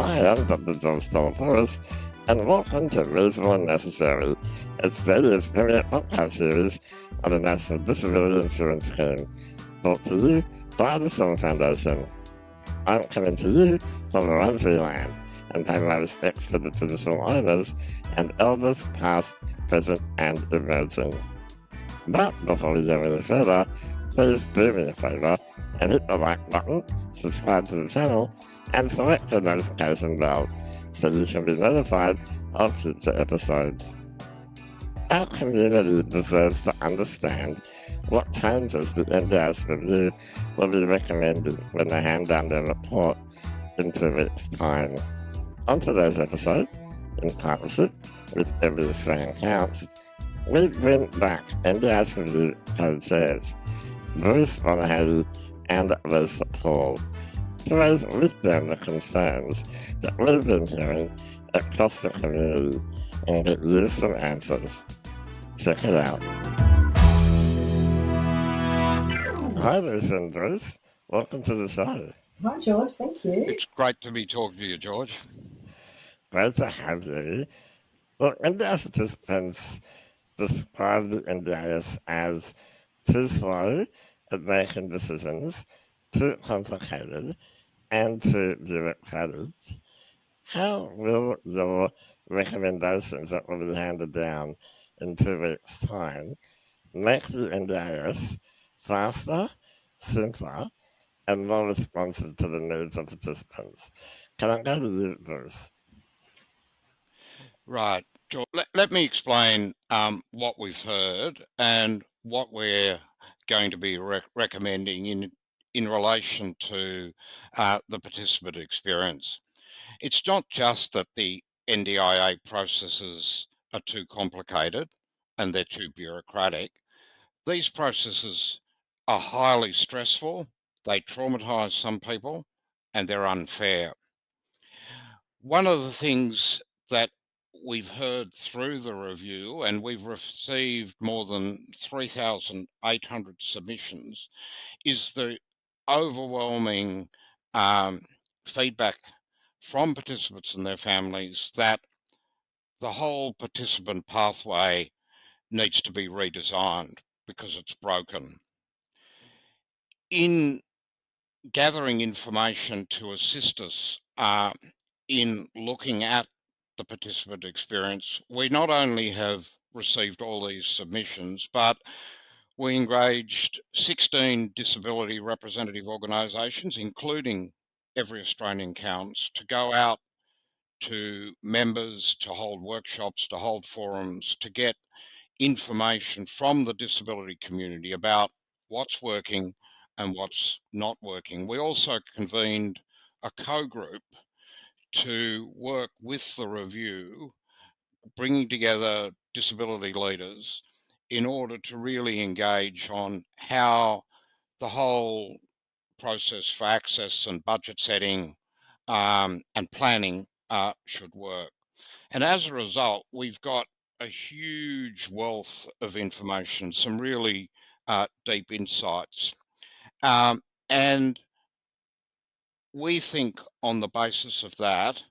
I am Dr. John Stolopoulos, and welcome to Reasonable and Necessary, Australia's premier podcast series on the National Disability Insurance Scheme, brought to you by the Silver Foundation. I'm coming to you from Wurundjeri land, and pay my respects to the traditional owners and elders past, present, and emerging. But before we go any further, please do me a favour and hit the like button, subscribe to the channel, and select the notification bell so you can be notified of future episodes. Our community deserves to understand what changes the NDIS review will be recommending when they hand down their report in 2 weeks' time. On today's episode, in partnership with Every Australian Counts, we bring back NDIS Review co-chairs, Bruce Bonyhady and Lisa Paul, to raise with them the concerns that we've been hearing across the community and get you some answers. Check it out. Hi, Lisa and Bruce. Welcome to the show. Hi, George. Thank you. It's great to be talking to you, George. Great to have you. Look, NDIS participants describe the NDIS as too slow at making decisions, too complicated, and too bureaucratic. How will your recommendations that will be handed down in 2 weeks' time make the NDIS faster, simpler, and more responsive to the needs of participants? Can I go to you, Bruce? Right, George. Let me explain what we've heard and what we're going to be recommending in relation to the participant experience. It's not just that the NDIA processes are too complicated and they're too bureaucratic. These processes are highly stressful, they traumatise some people, and they're unfair. One of the things that we've heard through the review, and we've received more than 3,800 submissions, is the overwhelming feedback from participants and their families that the whole participant pathway needs to be redesigned because it's broken. In gathering information to assist us in looking at the participant experience, we not only have received all these submissions, but we engaged 16 disability representative organisations, including Every Australian Counts, to go out to members, to hold workshops, to hold forums, to get information from the disability community about what's working and what's not working. We also convened a co-group to work with the review, bringing together disability leaders in order to really engage on how the whole process for access and budget setting and planning should work. And as a result, we've got a huge wealth of information, some really deep insights. And we think on the basis of that,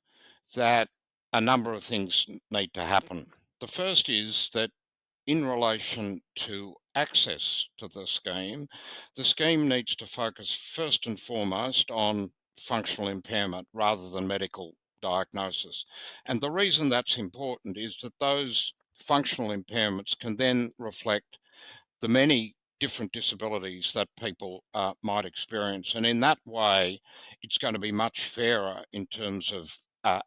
that a number of things need to happen. The first is that in relation to access to the scheme needs to focus first and foremost on functional impairment rather than medical diagnosis. And the reason that's important is that those functional impairments can then reflect the many different disabilities that people might experience. And in that way, it's going to be much fairer in terms of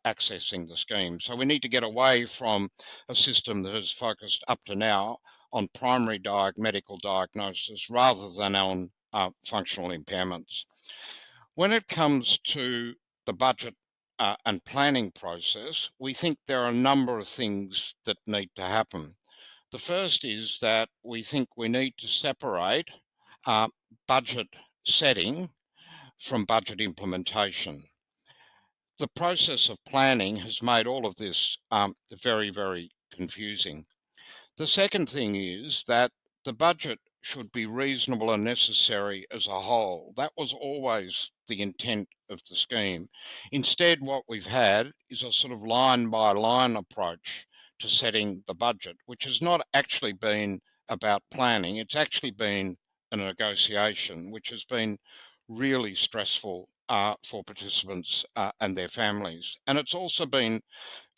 accessing the scheme. So we need to get away from a system that has focused up to now on primary medical diagnosis rather than on functional impairments. When it comes to the budget and planning process, we think there are a number of things that need to happen. The first is that we think we need to separate budget setting from budget implementation. The process of planning has made all of this very, very confusing. The second thing is that the budget should be reasonable and necessary as a whole. That was always the intent of the scheme. Instead, what we've had is a sort of line by line approach to setting the budget, which has not actually been about planning. It's actually been a negotiation, which has been really stressful for participants and their families. And it's also been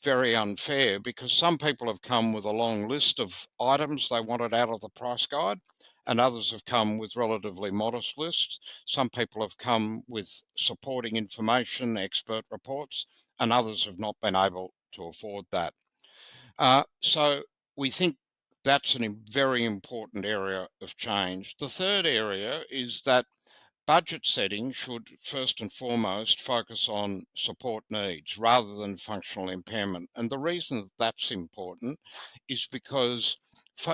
very unfair because some people have come with a long list of items they wanted out of the price guide, and others have come with relatively modest lists. Some people have come with supporting information, expert reports, and others have not been able to afford that. So we think that's a very important area of change. The third area is that budget setting should first and foremost focus on support needs rather than functional impairment. And the reason that that's important is because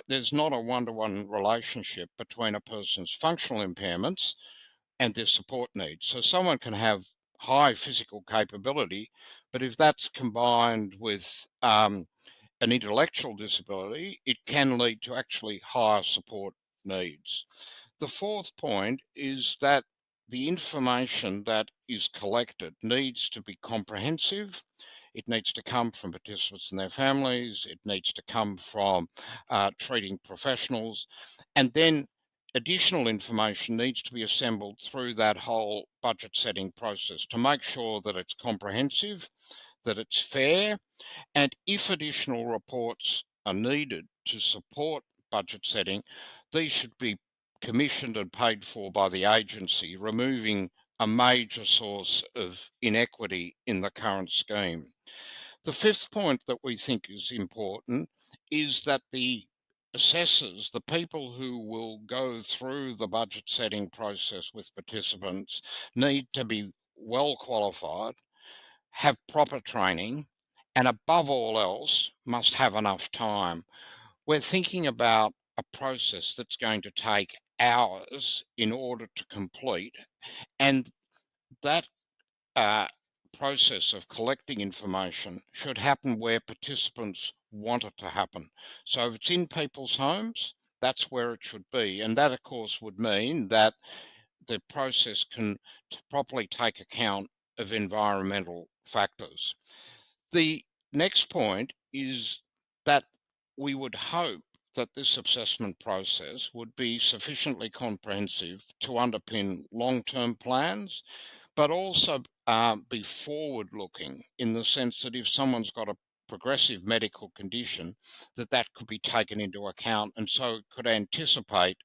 there's not a one-to-one relationship between a person's functional impairments and their support needs. So someone can have high physical capability, but if that's combined with an intellectual disability, it can lead to actually higher support needs. The fourth point is that the information that is collected needs to be comprehensive. It needs to come from participants and their families. It needs to come from treating professionals. And then additional information needs to be assembled through that whole budget setting process to make sure that it's comprehensive, that it's fair, and if additional reports are needed to support budget setting, these should be commissioned and paid for by the agency, removing a major source of inequity in the current scheme. The fifth point that we think is important is that the assessors, the people who will go through the budget setting process with participants, need to be well qualified, have proper training, and above all else, must have enough time. We're thinking about a process that's going to take hours in order to complete, and that uh, process of collecting information should happen where participants want it to happen. So if it's in people's homes, that's where it should be. And that, of course, would mean that the process can properly take account of environmental factors. The next point is that we would hope that this assessment process would be sufficiently comprehensive to underpin long-term plans, but also be forward-looking in the sense that if someone's got a progressive medical condition, that could be taken into account and so it could anticipate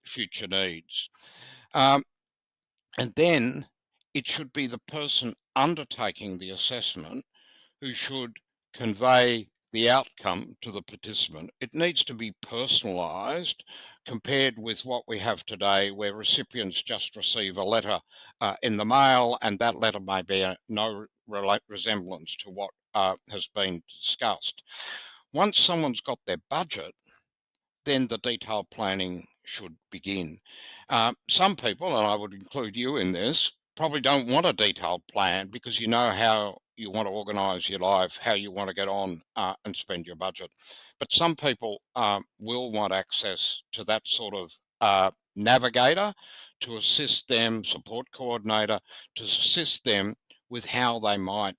future needs. And then it should be the person undertaking the assessment who should convey the outcome to the participant. It needs to be personalised compared with what we have today, where recipients just receive a letter in the mail, and that letter may bear no resemblance to what has been discussed. Once someone's got their budget, then the detailed planning should begin. Some people, and I would include you in this, probably don't want a detailed plan because you know how you want to organise your life, how you want to get on and spend your budget. But some people will want access to that sort of navigator to assist them, support coordinator, to assist them with how they might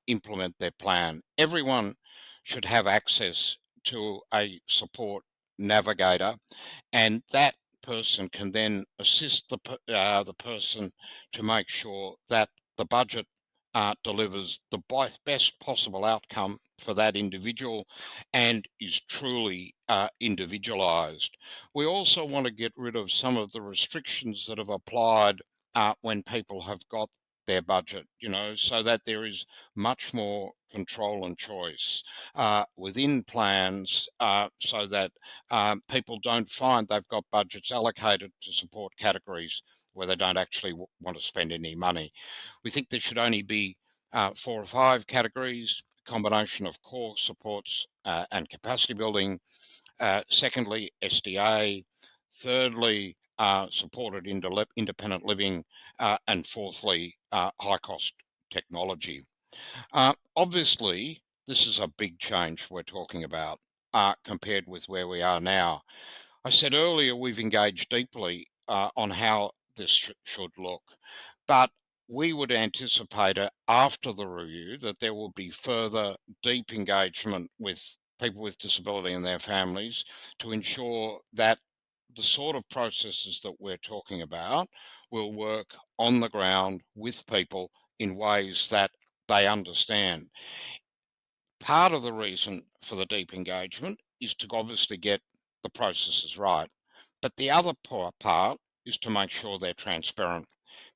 implement their plan. Everyone should have access to a support navigator, and that person can then assist the person to make sure that the budget delivers the best possible outcome for that individual and is truly individualized. We also want to get rid of some of the restrictions that have applied when people have got their budget, so that there is much more control and choice within plans so that people don't find they've got budgets allocated to support categories where they don't actually want to spend any money. We think there should only be 4 or 5 categories, a combination of core supports and capacity building. Secondly, SDA. Thirdly, supported independent living. And fourthly, high cost technology. Obviously, this is a big change we're talking about compared with where we are now. I said earlier we've engaged deeply on how this should look, but we would anticipate after the review that there will be further deep engagement with people with disability and their families to ensure that the sort of processes that we're talking about will work on the ground with people in ways that they understand. Part of the reason for the deep engagement is to obviously get the processes right. But the other part is to make sure they're transparent,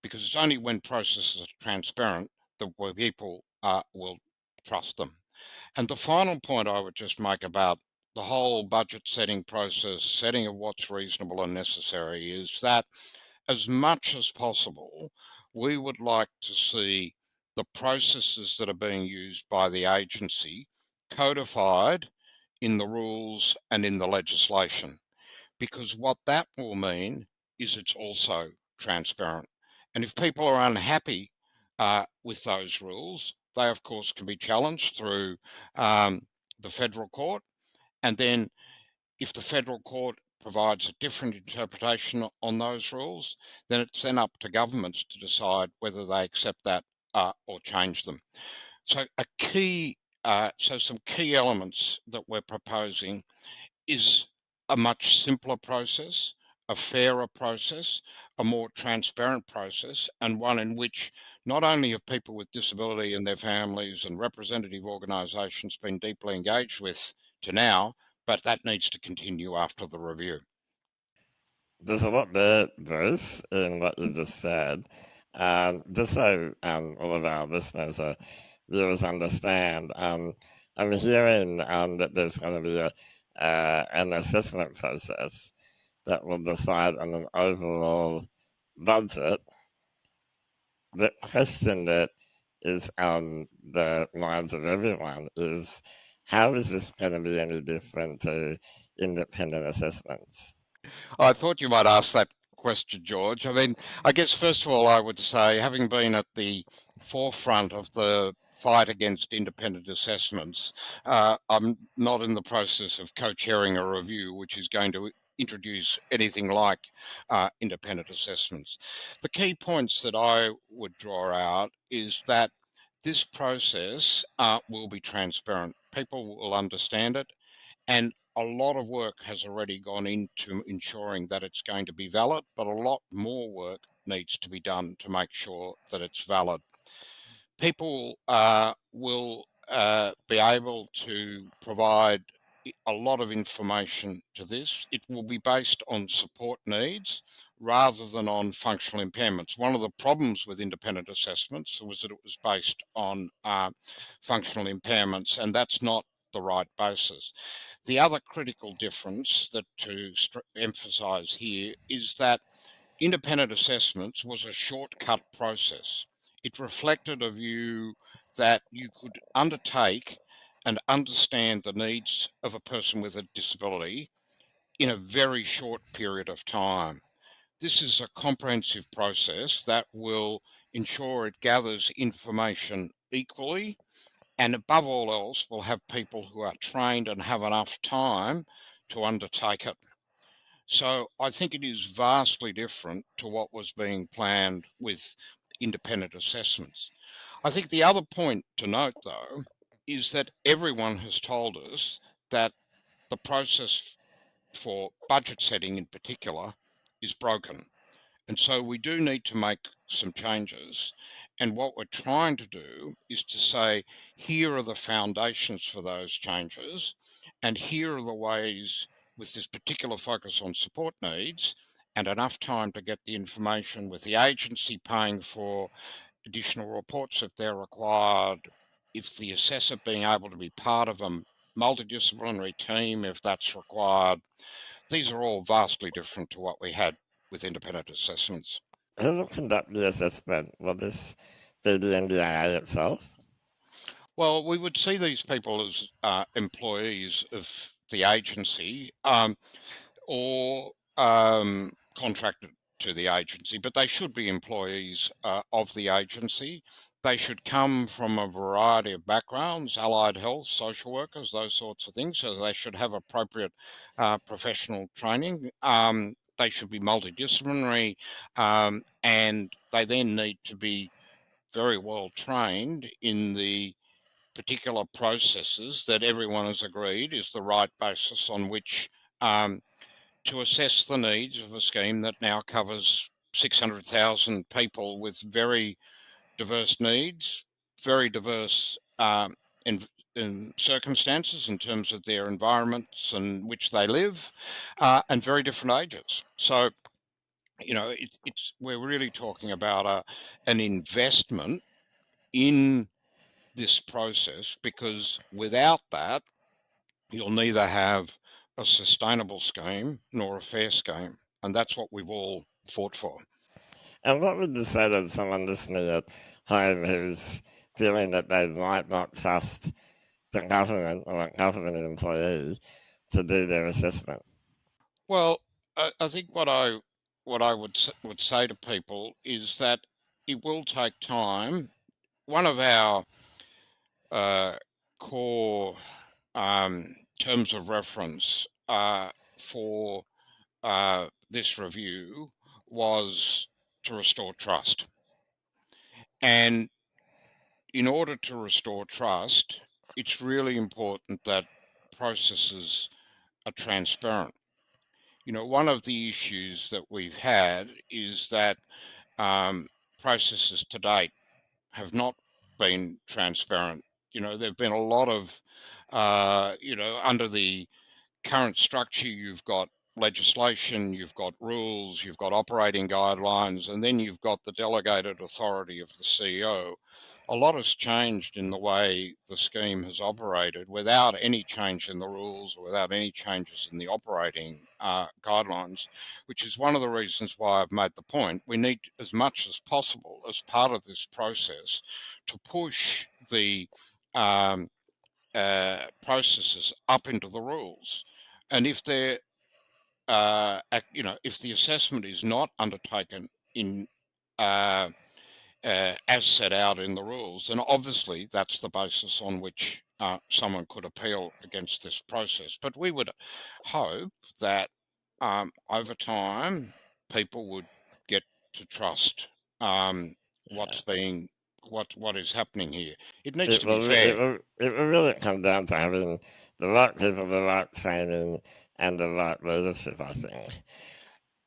because it's only when processes are transparent that people will trust them. And the final point I would just make about the whole budget setting process, setting of what's reasonable and necessary, is that as much as possible, we would like to see the processes that are being used by the agency codified in the rules and in the legislation, because what that will mean is it's also transparent. And if people are unhappy with those rules, they of course can be challenged through the federal court. And then if the federal court provides a different interpretation on those rules, then it's then up to governments to decide whether they accept that or change them. So some key elements that we're proposing is a much simpler process, a fairer process, a more transparent process, and one in which not only have people with disability and their families and representative organisations been deeply engaged with to now, but that needs to continue after the review. There's a lot there, Bruce, in what you just said. Just so all of our listeners or viewers understand, I'm hearing that there's going to be an assessment process that will decide on an overall budget. The question that is on the minds of everyone is, how is this going to be any different to independent assessments? I thought you might ask that question, George. I mean, I guess first of all, I would say, having been at the forefront of the fight against independent assessments, I'm not in the process of co-chairing a review which is going to introduce anything like independent assessments. The key points that I would draw out is that this process will be transparent. People will understand it, and a lot of work has already gone into ensuring that it's going to be valid, but a lot more work needs to be done to make sure that it's valid. People will be able to provide a lot of information to this. It will be based on support needs rather than on functional impairments. One of the problems with independent assessments was that it was based on functional impairments, and that's not the right basis. The other critical difference that to emphasise here is that independent assessments was a shortcut process. It reflected a view that you could undertake and understand the needs of a person with a disability in a very short period of time. This is a comprehensive process that will ensure it gathers information equally, and above all else will have people who are trained and have enough time to undertake it. So I think it is vastly different to what was being planned with independent assessments. I think the other point to note, though, is that everyone has told us that the process for budget setting in particular is broken. And so we do need to make some changes. And what we're trying to do is to say, here are the foundations for those changes, and here are the ways, with this particular focus on support needs and enough time to get the information, with the agency paying for additional reports if they're required, if the assessor being able to be part of a multidisciplinary team if that's required. These are all vastly different to what we had with independent assessments. Who will conduct the assessment? Will this be the NDIA itself? Well, we would see these people as employees of the agency or contracted to the agency, but they should be employees of the agency. They should come from a variety of backgrounds, allied health, social workers, those sorts of things. So they should have appropriate professional training. They should be multidisciplinary, and they then need to be very well trained in the particular processes that everyone has agreed is the right basis on which to assess the needs of a scheme that now covers 600,000 people with very diverse needs, very diverse in circumstances in terms of their environments in which they live, and very different ages. So, you know, we're really talking about an investment in this process, because without that, you'll neither have a sustainable scheme nor a fair scheme. And that's what we've all fought for. And what would you say to someone listening at home who's feeling that they might not trust the government or a government employee to do their assessment? Well, I think what I would say to people is that it will take time. One of our core terms of reference for this review was to restore trust. And in order to restore trust, it's really important that processes are transparent. You know, one of the issues that we've had is that processes to date have not been transparent. You know, there have been a lot of, under the current structure, you've got legislation, you've got rules, you've got operating guidelines, and then you've got the delegated authority of the CEO. A lot has changed in the way the scheme has operated without any change in the rules or without any changes in the operating guidelines, which is one of the reasons why I've made the point. We need, as much as possible, as part of this process, to push the processes up into the rules. And if they're, if the assessment is not undertaken in as set out in the rules, then obviously that's the basis on which someone could appeal against this process. But we would hope that over time people would get to trust what's being what is happening here. It needs It to be will, it fair. will, it will really come down to having the right people, the right training, and the right leadership, I think.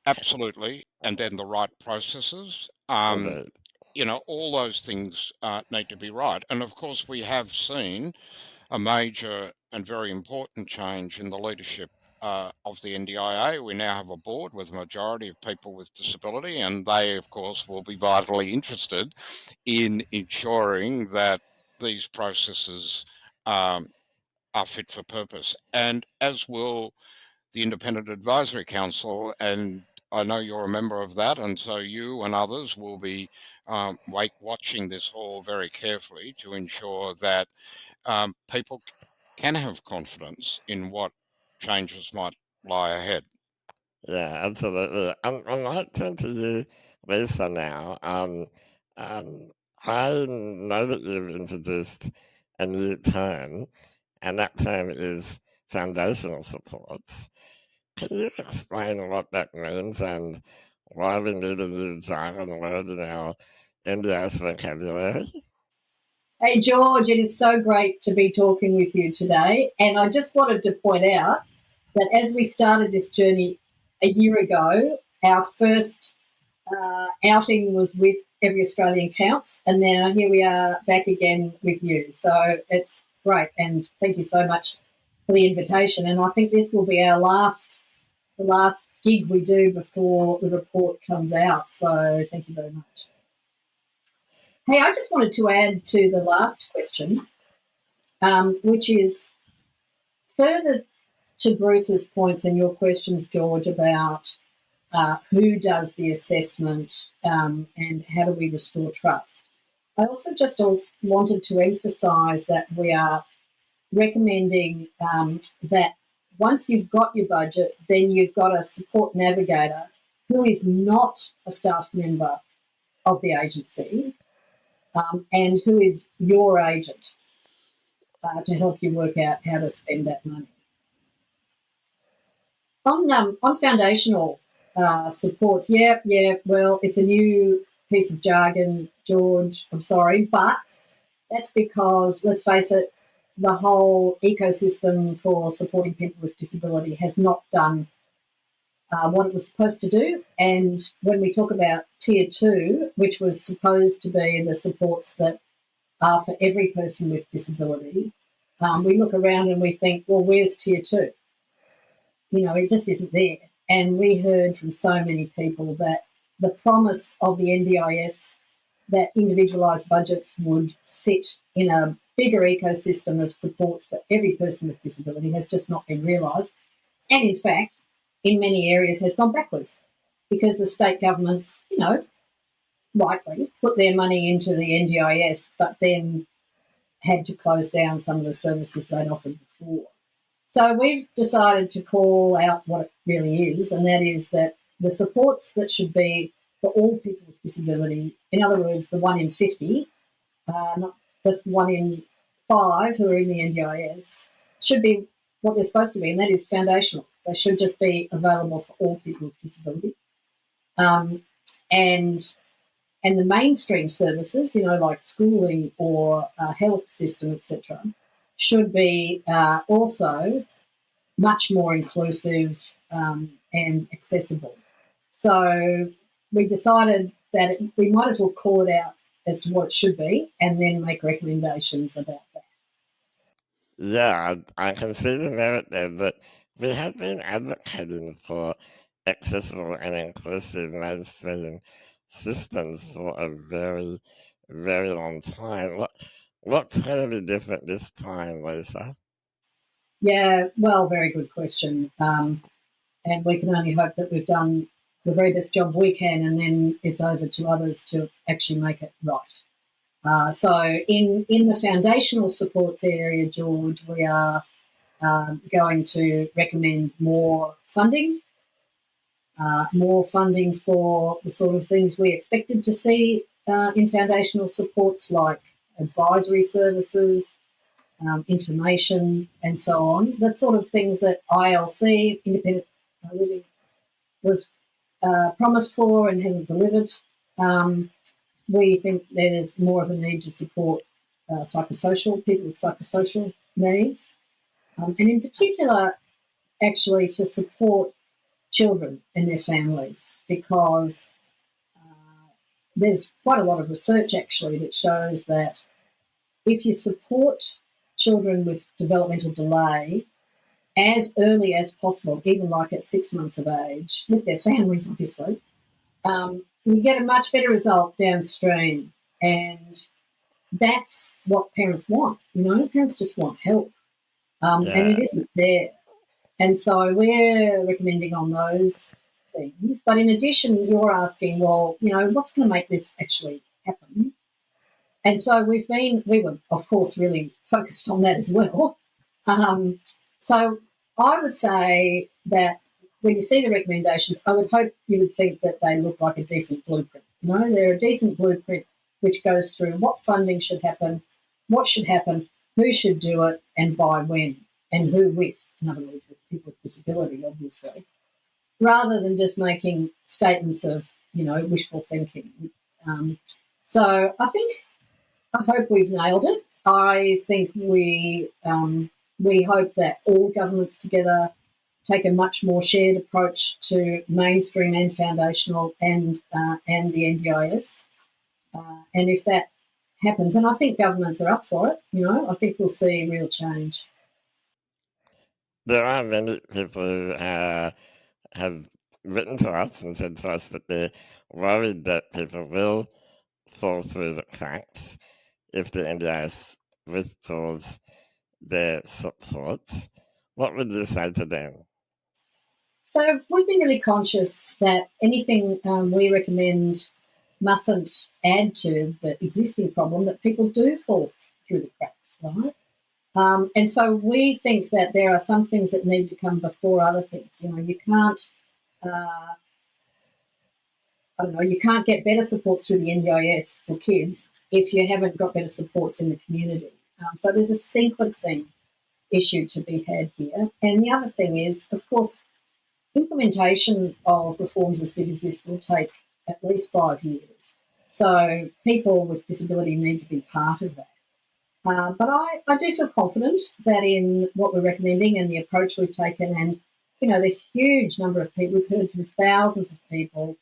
Absolutely, and then the right processes. Indeed. All those things need to be right. And of course, we have seen a major and very important change in the leadership of the NDIA. We now have a board with a majority of people with disability, and they, of course, will be vitally interested in ensuring that these processes are fit for purpose. And as will the Independent Advisory Council, and I know you're a member of that, and so you and others will be watching this all very carefully to ensure that people can have confidence in what changes might lie ahead. Yeah, absolutely. I might turn to you, Lisa, now. Um, I know that you've introduced a new term, and that term is foundational supports. Can you explain what that means and why we need a new jargon word in our NDIS vocabulary? Hey, George, it is so great to be talking with you today. And I just wanted to point out that as we started this journey a year ago, our first outing was with Every Australian Counts, and now here we are back again with you. So it's great, and thank you so much for the invitation. And I think this will be the last gig we do before the report comes out. So thank you very much. Hey, I just wanted to add to the last question, which is further to Bruce's points and your questions, George, about who does the assessment and how do we restore trust. I also wanted to emphasise that we are recommending that once you've got your budget, then you've got a support navigator who is not a staff member of the agency, and who is your agent to help you work out how to spend that money. On foundational supports, well, it's a new piece of jargon, George, I'm sorry, but that's because, let's face it, the whole ecosystem for supporting people with disability has not done what it was supposed to do. And when we talk about Tier 2, which was supposed to be the supports that are for every person with disability, we look around and we think, well, where's Tier 2? It just isn't there. And we heard from so many people that the promise of the NDIS, that individualised budgets would sit in a bigger ecosystem of supports for every person with disability, has just not been realised. And in fact, in many areas has gone backwards because the state governments, likely put their money into the NDIS, but then had to close down some of the services they'd offered before. So we've decided to call out what it really is, and that is that the supports that should be for all people with disability, in other words, the 1 in 50, not just 1 in 5 who are in the NDIS, should be what they're supposed to be, and that is foundational. They should just be available for all people with disability. And the mainstream services, like schooling or health system, etc., should be also much more inclusive and accessible. So we decided that we might as well call it out as to what it should be and then make recommendations about that. Yeah, I can see the merit there, but we have been advocating for accessible and inclusive mainstream systems for a very, very long time. What's going to be different this time, Lisa? Yeah, well, very good question. And we can only hope that we've done the very best job we can, and then it's over to others to actually make it right. So in the foundational supports area, George, we are going to recommend more funding for the sort of things we expected to see in foundational supports, like advisory services, information, and so on. That sort of things that ILC, Independent Living, was promised for and hasn't delivered. We think there's more of a need to support people with psychosocial needs, and in particular, actually, to support children and their families, because there's quite a lot of research actually that shows that if you support children with developmental delay as early as possible, even like at 6 months of age, with their families obviously, you get a much better result downstream. And that's what parents want. Parents just want help, and it isn't there. And so we're recommending on those things. But in addition, you're asking, well, what's going to make this actually happen? And so we were, of course, really focused on that as well. So I would say that when you see the recommendations, I would hope you would think that they look like a decent blueprint. They're a decent blueprint which goes through what funding should happen, what should happen, who should do it, and by when, and who with. In other words, with people with disability, obviously, rather than just making statements of, wishful thinking. So I hope we've nailed it. I think we hope that all governments together take a much more shared approach to mainstream and foundational and the NDIS. And if that happens, and I think governments are up for it, I think we'll see real change. There are many people who have written to us and said to us that they're worried that people will fall through the cracks if the NDIS withdraws their support. What would you say to them? So we've been really conscious that anything we recommend mustn't add to the existing problem, that people do fall through the cracks, right? And so we think that there are some things that need to come before other things. You can't I don't know, you can't get better support through the NDIS for kids if you haven't got better supports in the community. So there's a sequencing issue to be had here. And the other thing is, of course, implementation of reforms as big as this will take at least 5 years. So people with disability need to be part of that. But I do feel confident that in what we're recommending and the approach we've taken, and the huge number of people, we've heard from thousands of people,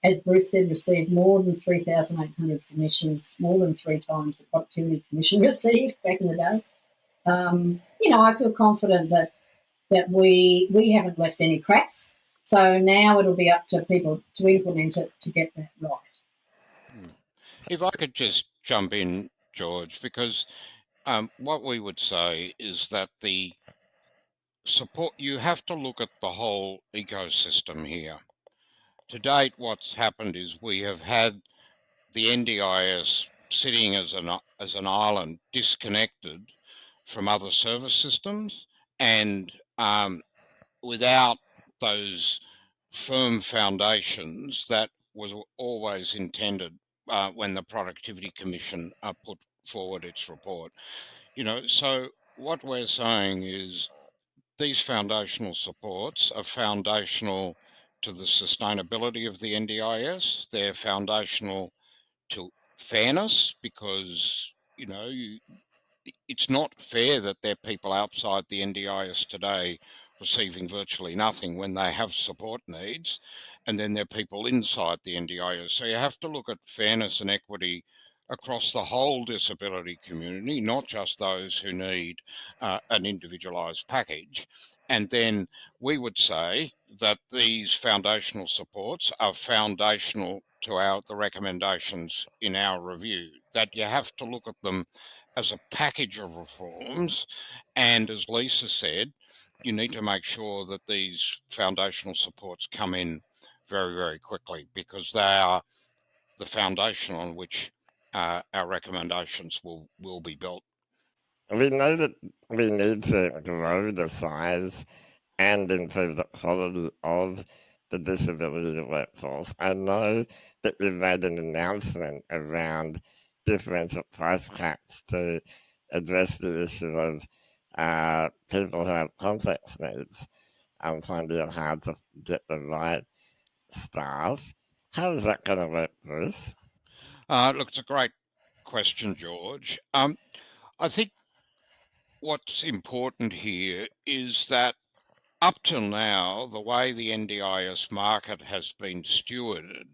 as Bruce said, received more than 3,800 submissions, more than 3 times the Productivity Commission received back in the day. I feel confident that we haven't left any cracks. So now it'll be up to people to implement it to get that right. If I could just jump in, George, because what we would say is that the support, you have to look at the whole ecosystem here. To date, what's happened is we have had the NDIS sitting as an island, disconnected from other service systems, and without those firm foundations that was always intended when the Productivity Commission put forward its report. So what we're saying is these foundational supports are foundational to the sustainability of the NDIS. They're foundational to fairness because, it's not fair that there are people outside the NDIS today receiving virtually nothing when they have support needs, and then there are people inside the NDIS. So you have to look at fairness and equity across the whole disability community, not just those who need an individualised package. And then we would say that these foundational supports are foundational to the recommendations in our review, that you have to look at them as a package of reforms. And as Lisa said, you need to make sure that these foundational supports come in very, very quickly because they are the foundation on which our recommendations will be built. We know that we need to grow the size and improve the quality of the disability workforce. I know that you made an announcement around differential price caps to address the issue of people who have complex needs and finding it hard to get the right staff. How is that going to work, Bruce? Look, it's a great question, George. I think what's important here is that up till now, the way the NDIS market has been stewarded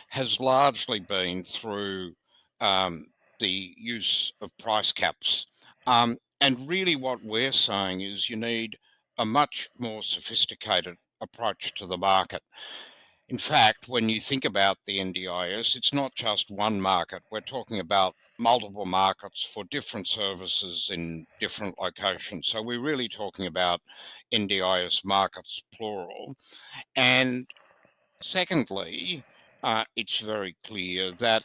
has largely been through the use of price caps. And really, what we're saying is you need a much more sophisticated approach to the market. In fact, when you think about the NDIS, it's not just one market. We're talking about multiple markets for different services in different locations. So we're really talking about NDIS markets, plural. And secondly, it's very clear that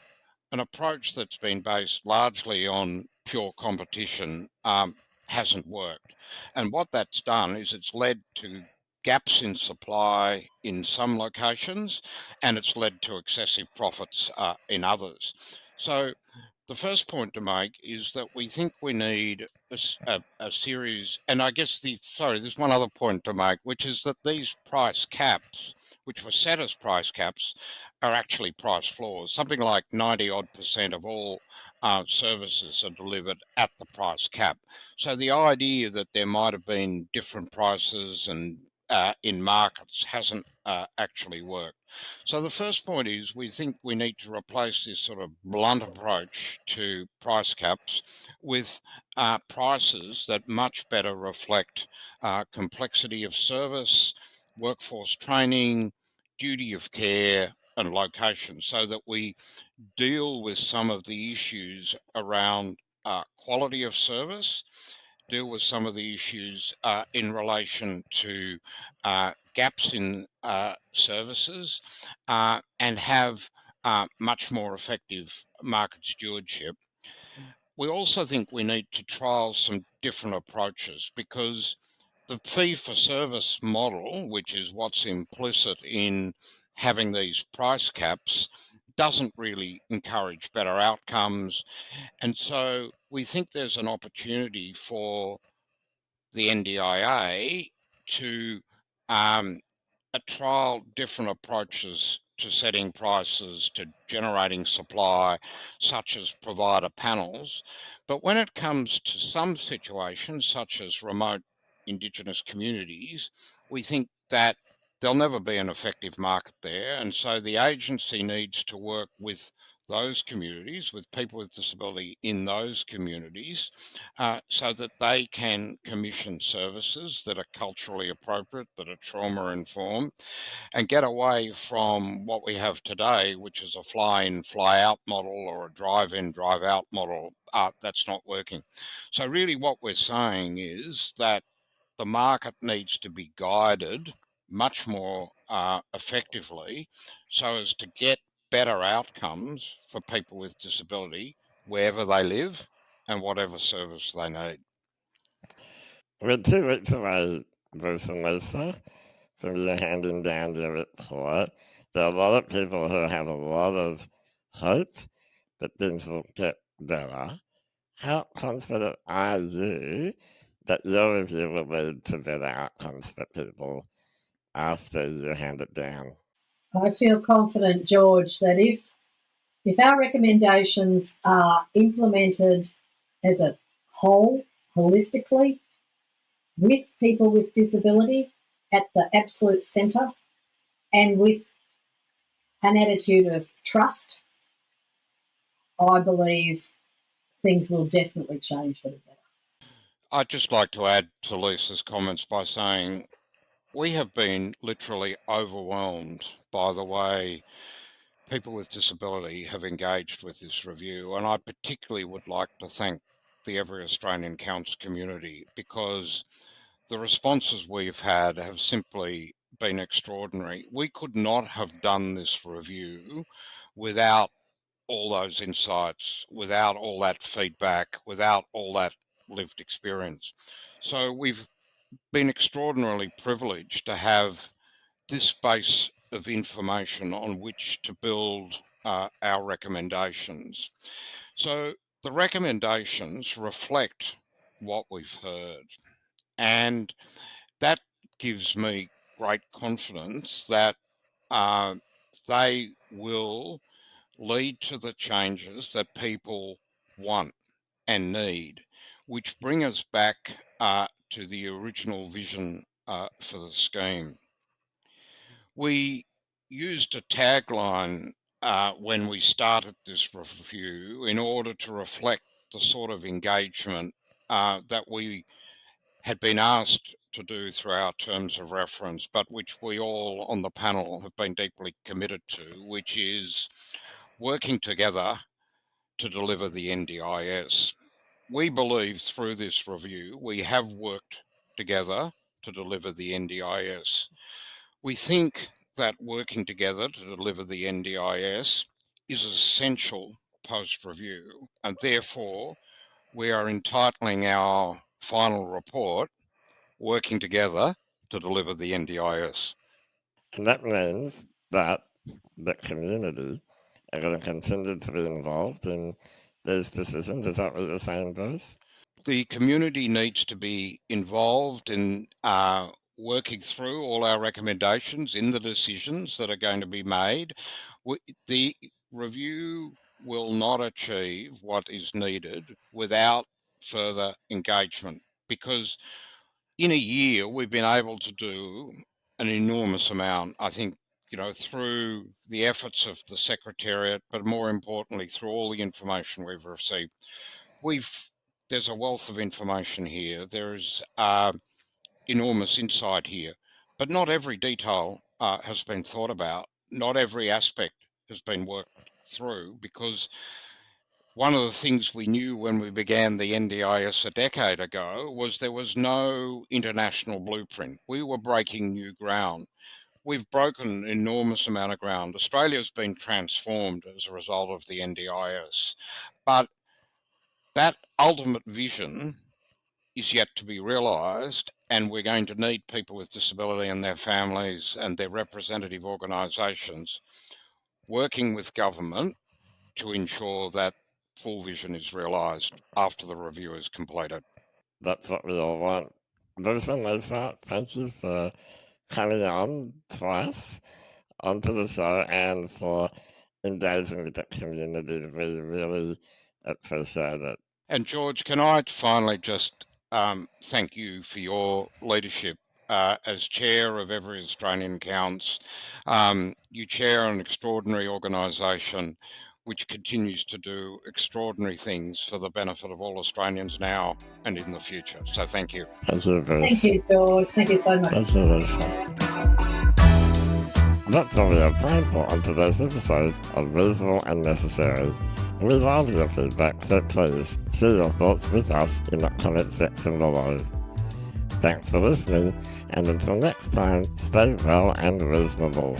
an approach that's been based largely on pure competition hasn't worked. And what that's done is it's led to gaps in supply in some locations, and it's led to excessive profits in others. So the first point to make is that we think we need a series, and I guess there's one other point to make, which is that these price caps, which were set as price caps, are actually price floors. Something like 90% of all services are delivered at the price cap. So the idea that there might have been different prices and in markets hasn't actually worked. So the first point is we think we need to replace this sort of blunt approach to price caps with prices that much better reflect complexity of service, workforce training, duty of care, and location, so that we deal with some of the issues around quality of service, deal with some of the issues in relation to gaps in services, and have much more effective market stewardship. We also think we need to trial some different approaches because the fee for service model, which is what's implicit in having these price caps doesn't really encourage better outcomes. And so we think there's an opportunity for the NDIA to trial different approaches to setting prices, to generating supply, such as provider panels. But when it comes to some situations, such as remote Indigenous communities, we think that there'll never be an effective market there. And so the agency needs to work with those communities, with people with disability in those communities, so that they can commission services that are culturally appropriate, that are trauma informed, and get away from what we have today, which is a fly in, fly out model or a drive in, drive out model. That's not working. So, really, what we're saying is that the market needs to be guided much more effectively so as to get better outcomes for people with disability wherever they live and whatever service they need. We're 2 weeks away, Bruce and Lisa, from you handing down your report. There are a lot of people who have a lot of hope that things will get better. How confident are you that your review will lead to better outcomes for people after you hand it down? I feel confident, George, that if our recommendations are implemented as a whole, holistically, with people with disability at the absolute centre, and with an attitude of trust, I believe things will definitely change for the better. I'd just like to add to Lisa's comments by saying we have been literally overwhelmed by the way people with disability have engaged with this review. And I particularly would like to thank the Every Australian Counts community, because the responses we've had have simply been extraordinary. We could not have done this review without all those insights, without all that feedback, without all that lived experience. So we've been extraordinarily privileged to have this base of information on which to build our recommendations. So the recommendations reflect what we've heard, and that gives me great confidence that they will lead to the changes that people want and need, which bring us back to the original vision for the scheme. We used a tagline when we started this review in order to reflect the sort of engagement that we had been asked to do through our terms of reference, but which we all on the panel have been deeply committed to, which is working together to deliver the NDIS. We believe through this review we have worked together to deliver the NDIS. We think that working together to deliver the NDIS is essential post-review, and therefore we are entitling our final report working together to deliver the NDIS. And that means that the community are going to continue to be involved in these decisions. Is that what you're saying, Bruce? The community needs to be involved in working through all our recommendations in the decisions that are going to be made. The review will not achieve what is needed without further engagement, because in a year we've been able to do an enormous amount. I think, through the efforts of the Secretariat, but more importantly, through all the information we've received. There's a wealth of information here. There's enormous insight here, but not every detail has been thought about. Not every aspect has been worked through, because one of the things we knew when we began the NDIS a decade ago was there was no international blueprint. We were breaking new ground. We've broken an enormous amount of ground. Australia's been transformed as a result of the NDIS, but that ultimate vision is yet to be realised, and we're going to need people with disability and their families and their representative organisations working with government to ensure that full vision is realised after the review is completed. That's what we all want. Brisbane Lisa, thank you for coming on twice onto the show and for engaging with the community. We really appreciate it. And George, can I finally just thank you for your leadership as chair of Every Australian Counts. You chair an extraordinary organisation which continues to do extraordinary things for the benefit of all Australians now and in the future. So thank you. Thank you, Bruce. Thank you, George. Thank you so much. Thank you, Lisa. That's all we have time for on today's episode of Reasonable and Necessary. We love your feedback, so please share your thoughts with us in the comment section below. Thanks for listening, and until next time, stay well and reasonable.